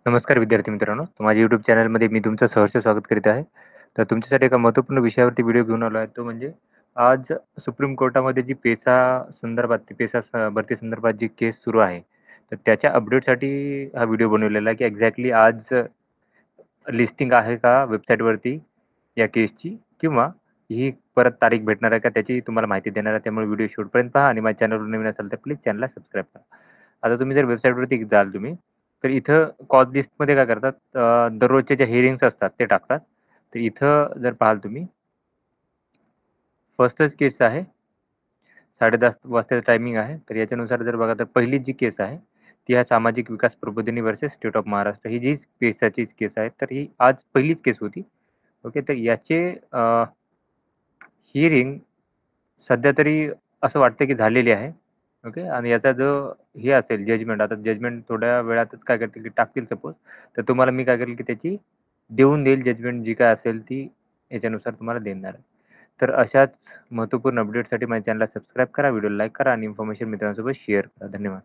नमस्कार विद्यार्थी मित्रांनो, माझ्या YouTube चॅनलमध्ये मी तुमचं सहर्ष स्वागत करीत आहे. तर तुमच्यासाठी एका महत्त्वपूर्ण विषयावरती व्हिडिओ घेऊन आलो आहे. तो म्हणजे आज सुप्रीम कोर्टामध्ये जी पेसा संदर्भात पेसा भरती संदर्भात जी केस सुरू आहे, तर त्याच्या अपडेटसाठी हा व्हिडिओ बनवलेला आहे, की एक्झॅक्टली आज लिस्टिंग आहे का वेबसाईटवरती या केसची किंवा ही परत तारीख भेटणार आहे का त्याची तुम्हाला माहिती देणार आहे. त्यामुळे व्हिडिओ शेवटपर्यंत पहा आणि माझ्या चॅनलवर नवीन असाल तर प्लीज चॅनलला सबस्क्राईब करा. आता तुम्ही जर वेबसाईटवरती जाल तुम्ही, तर इथं कॉज लिस्टमध्ये काय करतात दररोजच्या ज्या हिअरिंग्स असतात ते टाकतात. तर इथं जर पाहाल तुम्ही फर्स्टच केस आहे 10:30 वाजताचा टायमिंग आहे. तर याच्यानुसार जर बघा तर पहिली जी केस आहे, ती आहे सामाजिक विकास प्रबोधिनी व्हर्सेस स्टेट ऑफ महाराष्ट्र. ही जी पेसाचीच केस आहे. तर ही आज पहिलीच केस होती. ओके. तर याचे हिअरिंग सध्या तरी असं वाटतं की झालेली आहे. ओके. आणि याचा जो हे असेल जजमेंट, आता जजमेंट थोड्या वेळातच काय करतील की टाकतील सपोज, तर तुम्हाला मी काय करेल की त्याची देऊन देईल जजमेंट जी काय असेल ती याच्यानुसार तुम्हाला देणार आहे. तर अशाच महत्त्वपूर्ण अपडेटसाठी माझ्या चॅनलला सबस्क्राईब करा, व्हिडिओला लाईक करा आणि इन्फॉर्मेशन मित्रांसोबत शेअर करा. धन्यवाद.